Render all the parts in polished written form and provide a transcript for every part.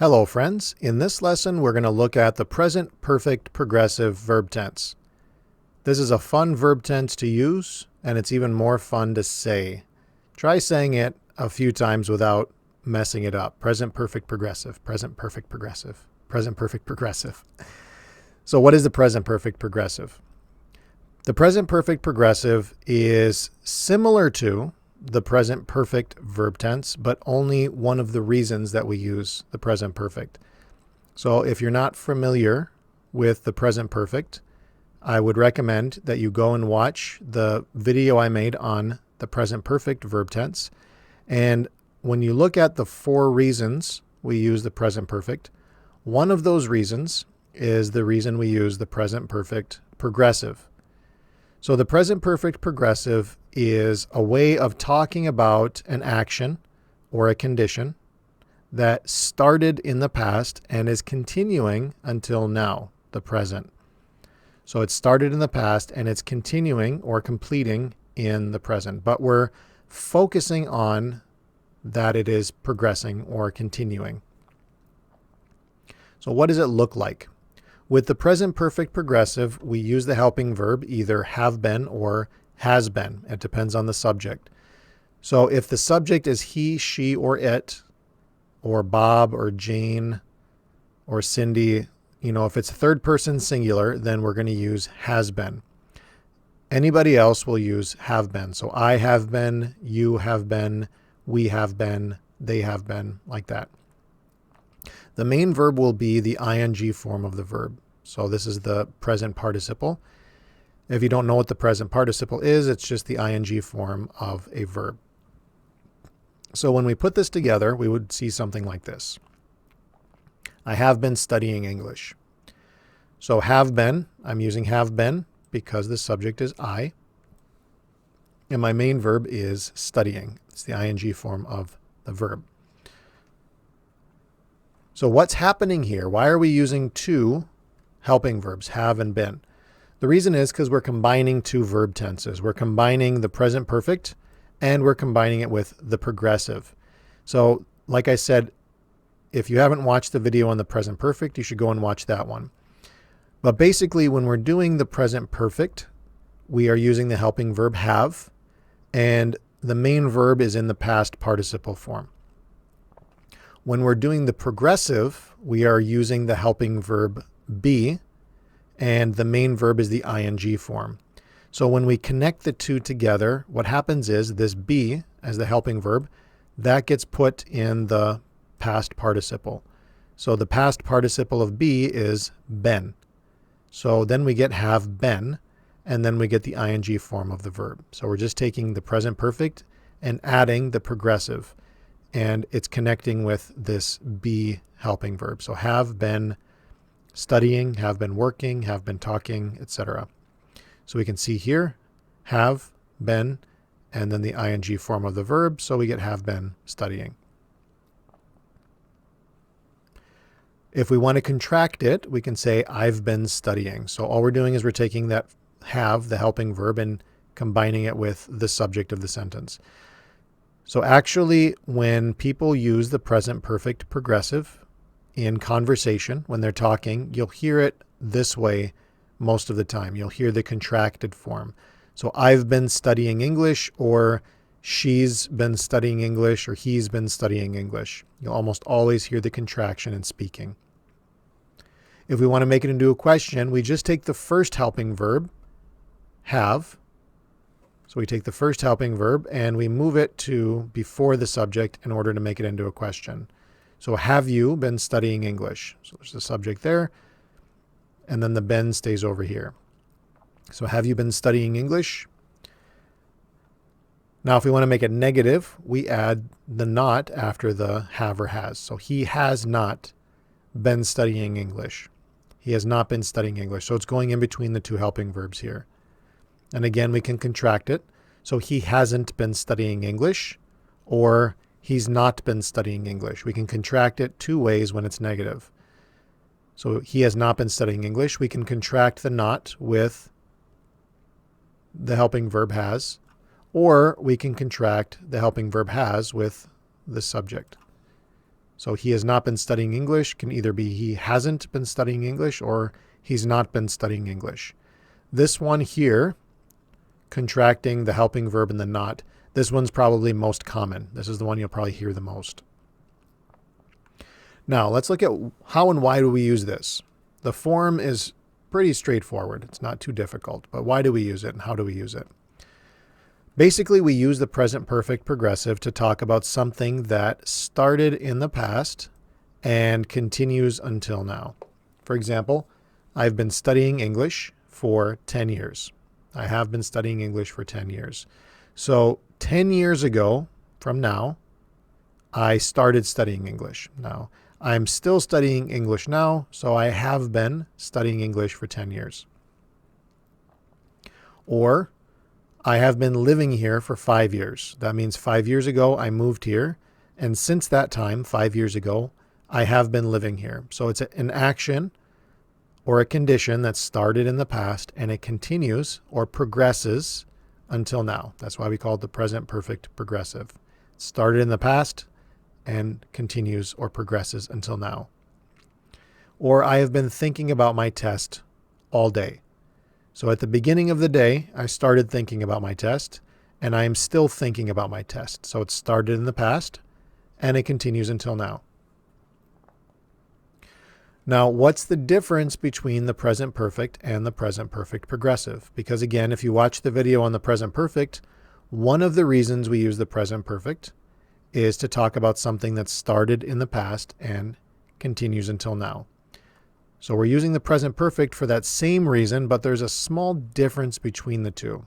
Hello friends, in this lesson we're going to look at the present perfect progressive verb tense. This is a fun verb tense to use, and it's even more fun to say. Try saying it a few times without messing it up. Present perfect progressive, present perfect progressive, present perfect progressive. So what is the present perfect progressive? The present perfect progressive is similar to the present perfect verb tense, but only one of the reasons that we use the present perfect. So if you're not familiar with the present perfect, I would recommend that you go and watch the video I made on the present perfect verb tense. And when you look at the 4 reasons we use the present perfect, one of those reasons is the reason we use the present perfect progressive. So the present perfect progressive is a way of talking about an action or a condition that started in the past and is continuing until now, the present. So it started in the past and it's continuing or completing in the present, but we're focusing on that it is progressing or continuing. So what does it look like? With the present perfect progressive, we use the helping verb either have been or has been. It depends on the subject. So if the subject is he, she, or it, or Bob, or Jane, or Cindy, if it's third person singular, then we're going to use has been. Anybody else will use have been. So I have been, you have been, we have been, they have been, like that. The main verb will be the ing form of the verb. So this is the present participle. If you don't know what the present participle is, it's just the ing form of a verb. So when we put this together, we would see something like this. I have been studying English. So have been, I'm using have been because the subject is I. And my main verb is studying. It's the ing form of the verb. So what's happening here? Why are we using 2 helping verbs, have and been? The reason is because we're combining 2 verb tenses. We're combining the present perfect and we're combining it with the progressive. So like I said, if you haven't watched the video on the present perfect, you should go and watch that one. But basically when we're doing the present perfect, we are using the helping verb have, and the main verb is in the past participle form. When we're doing the progressive, we are using the helping verb be, and the main verb is the ing form. So when we connect the 2 together, what happens is this be, as the helping verb, that gets put in the past participle. So the past participle of be is been. So then we get have been, and then we get the ing form of the verb. So we're just taking the present perfect and adding the progressive. And it's connecting with this be helping verb. So have been studying, have been working, have been talking, etc. So we can see here, have been, and then the ing form of the verb. So we get have been studying. If we want to contract it, we can say I've been studying. So all we're doing is we're taking that have, the helping verb, and combining it with the subject of the sentence. So actually, when people use the present perfect progressive in conversation, when they're talking, you'll hear it this way most of the time. You'll hear the contracted form. So I've been studying English, or she's been studying English, or he's been studying English. You'll almost always hear the contraction in speaking. If we want to make it into a question, we just take the first helping verb, have. So we take the first helping verb and we move it to before the subject in order to make it into a question. So have you been studying English? So there's the subject there, and then the been stays over here. So have you been studying English? Now if we want to make it negative, we add the not after the have or has. So he has not been studying English. He has not been studying English. So it's going in between the 2 helping verbs here. And again, we can contract it. So he hasn't been studying English, or he's not been studying English. We can contract it 2 ways when it's negative. So he has not been studying English. We can contract the not with the helping verb has, or we can contract the helping verb has with the subject. So he has not been studying English can either be he hasn't been studying English or he's not been studying English. This one here, contracting the helping verb and the not, this one's probably most common. This is the one you'll probably hear the most. Now, let's look at how and why do we use this. The form is pretty straightforward. It's not too difficult, but why do we use it and how do we use it? Basically, we use the present perfect progressive to talk about something that started in the past and continues until now. For example, I've been studying English for 10 years. I have been studying English for 10 years. So 10 years ago from now, I started studying English. Now, I'm still studying English now, so I have been studying English for 10 years. Or, I have been living here for 5 years. That means 5 years ago I moved here, and since that time, 5 years ago, I have been living here. So it's an action or a condition that started in the past and it continues or progresses until now. That's why we call it the present perfect progressive. It started in the past and continues or progresses until now. Or I have been thinking about my test all day. So at the beginning of the day, I started thinking about my test, and I am still thinking about my test. So it started in the past, and it continues until now. Now, what's the difference between the present perfect and the present perfect progressive? Because again, if you watch the video on the present perfect, one of the reasons we use the present perfect is to talk about something that started in the past and continues until now. So we're using the present perfect for that same reason, but there's a small difference between the two.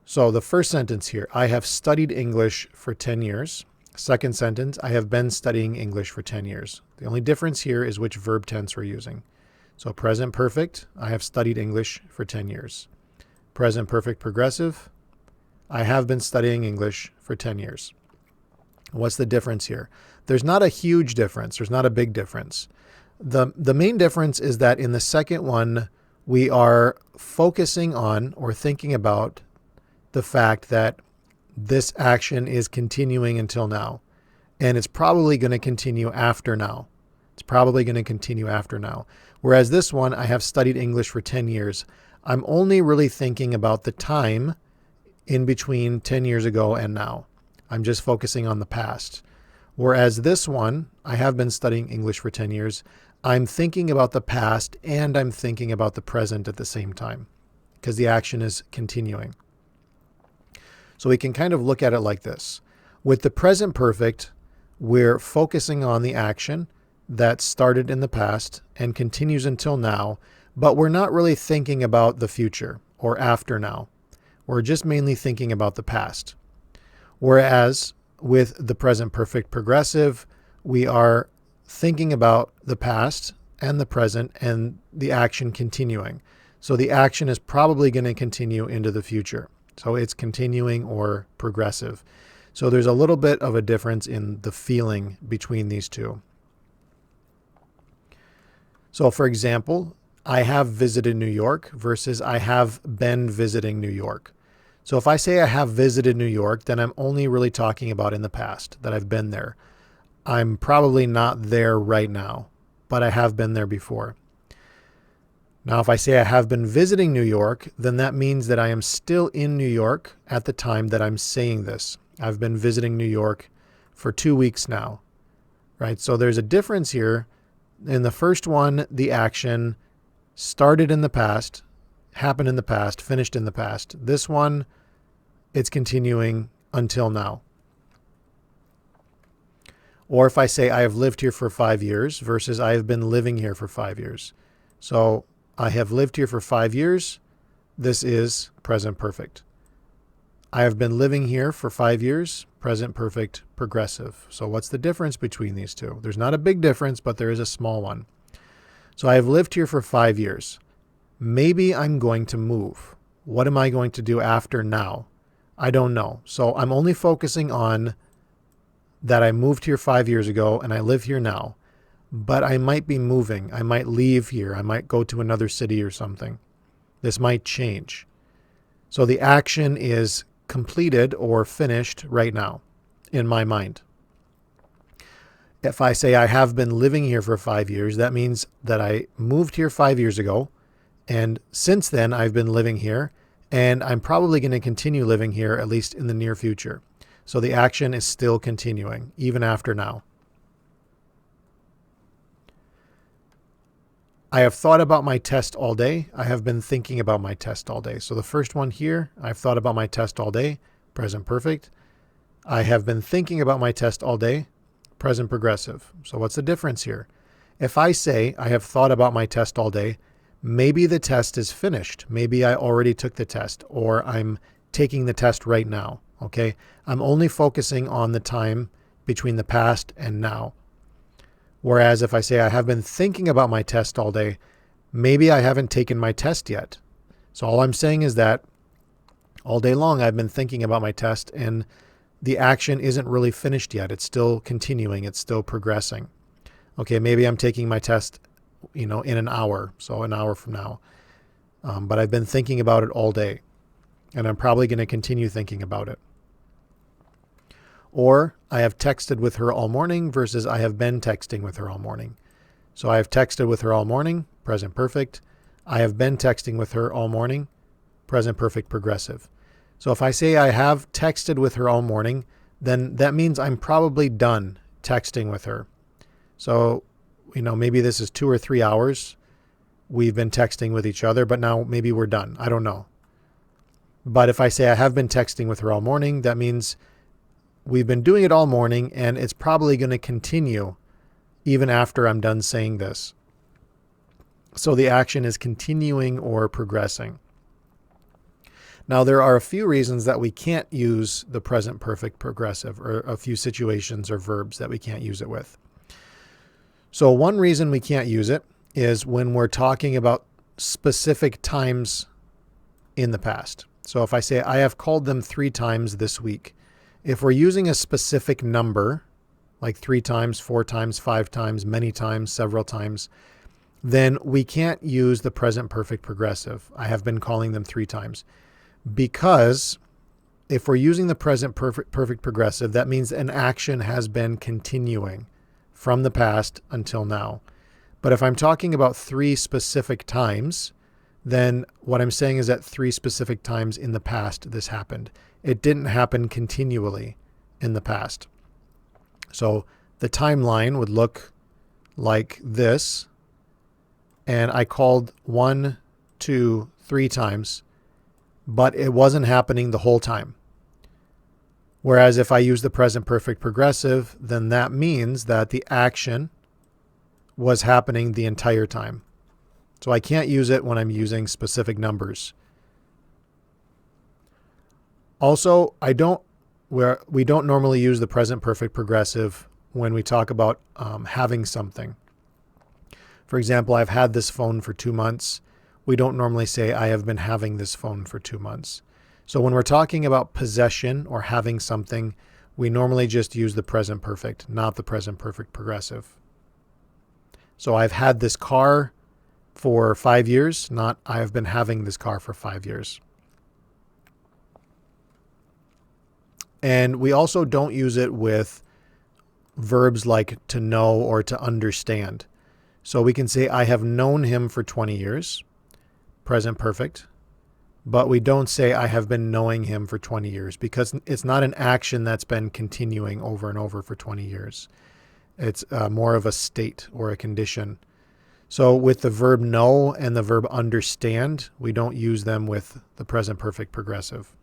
So the first sentence here, I have studied English for 10 years. Second sentence, I have been studying English for 10 years. The only difference here is which verb tense we're using. So present perfect, I have studied English for 10 years. Present perfect progressive, I have been studying English for 10 years. What's the difference here? There's not a huge difference. There's not a big difference. The main difference is that in the second one, we are focusing on or thinking about the fact that this action is continuing until now. And it's probably going to continue after now. It's probably going to continue after now. Whereas this one, I have studied English for 10 years. I'm only really thinking about the time in between 10 years ago and now. I'm just focusing on the past. Whereas this one, I have been studying English for 10 years. I'm thinking about the past and I'm thinking about the present at the same time because the action is continuing. So we can kind of look at it like this. With the present perfect, we're focusing on the action that started in the past and continues until now, but we're not really thinking about the future or after now. We're just mainly thinking about the past. Whereas with the present perfect progressive, we are thinking about the past and the present and the action continuing. So the action is probably going to continue into the future. So it's continuing or progressive. So there's a little bit of a difference in the feeling between these two. So for example, I have visited New York versus I have been visiting New York. So if I say I have visited New York, then I'm only really talking about in the past, that I've been there. I'm probably not there right now, but I have been there before. Now, if I say I have been visiting New York, then that means that I am still in New York at the time that I'm saying this. I've been visiting New York for 2 weeks now, right? So there's a difference here. In the first one, the action started in the past, happened in the past, finished in the past. This one, it's continuing until now. Or if I say I have lived here for 5 years versus I have been living here for 5 years. So I have lived here for 5 years. This is present perfect. I have been living here for 5 years, present perfect progressive. So what's the difference between these two? There's not a big difference, but there is a small one. So I have lived here for 5 years. Maybe I'm going to move. What am I going to do after now? I don't know. So I'm only focusing on that I moved here 5 years ago and I live here now. But I might be moving. I might leave here. I might go to another city or something. This might change. So the action is completed or finished right now in my mind. If I say I have been living here for 5 years, that means that I moved here 5 years ago. And since then, I've been living here, and I'm probably going to continue living here, at least in the near future. So the action is still continuing, even after now. I have thought about my test all day. I have been thinking about my test all day. So the first one here, I've thought about my test all day, present perfect. I have been thinking about my test all day, present progressive. So what's the difference here? If I say I have thought about my test all day, maybe the test is finished. Maybe I already took the test, or I'm taking the test right now. Okay. I'm only focusing on the time between the past and now. Whereas if I say I have been thinking about my test all day, maybe I haven't taken my test yet. So all I'm saying is that all day long I've been thinking about my test, and the action isn't really finished yet. It's still continuing. It's still progressing. Okay. Maybe I'm taking my test in an hour, so an hour from now. But I've been thinking about it all day, and I'm probably going to continue thinking about it. Or I have texted with her all morning versus I have been texting with her all morning. So I have texted with her all morning, present perfect. I have been texting with her all morning, present perfect progressive. So if I say I have texted with her all morning, then that means I'm probably done texting with her. So maybe this is 2 or 3 hours we've been texting with each other, but now maybe we're done. I don't know. But if I say I have been texting with her all morning, that means we've been doing it all morning, and it's probably going to continue even after I'm done saying this. So the action is continuing or progressing. Now, there are a few reasons that we can't use the present perfect progressive, or a few situations or verbs that we can't use it with. So one reason we can't use it is when we're talking about specific times in the past. So if I say, I have called them 3 times this week, if we're using a specific number, like 3 times, 4 times, 5 times, many times, several times, then we can't use the present perfect progressive. I have been calling them 3 times. Because if we're using the present perfect progressive, that means an action has been continuing from the past until now. But if I'm talking about 3 specific times, then what I'm saying is that 3 specific times in the past this happened. It didn't happen continually in the past. So the timeline would look like this. And I called 1, 2, 3 times, but it wasn't happening the whole time. Whereas if I use the present perfect progressive, then that means that the action was happening the entire time. So I can't use it when I'm using specific numbers. Also, we don't normally use the present perfect progressive when we talk about having something. For example, I've had this phone for 2 months. We don't normally say I have been having this phone for 2 months. So when we're talking about possession or having something, we normally just use the present perfect, not the present perfect progressive. So I've had this car for 5 years, not I have been having this car for 5 years. And we also don't use it with verbs like to know or to understand. So we can say I have known him for 20 years, present perfect. But we don't say I have been knowing him for 20 years because it's not an action that's been continuing over and over for 20 years. It's more of a state or a condition. So with the verb know and the verb understand, we don't use them with the present perfect progressive.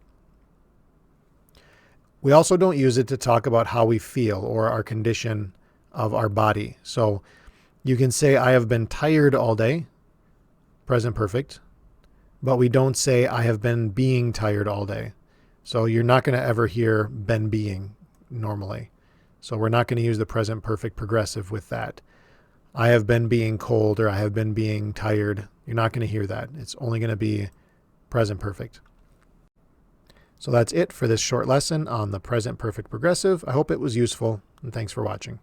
We also don't use it to talk about how we feel or our condition of our body. So you can say I have been tired all day, present perfect. But we don't say I have been being tired all day. So you're not going to ever hear been being normally. So we're not going to use the present perfect progressive with that. I have been being cold or I have been being tired. You're not going to hear that. It's only going to be present perfect. So that's it for this short lesson on the present perfect progressive. I hope it was useful, and thanks for watching.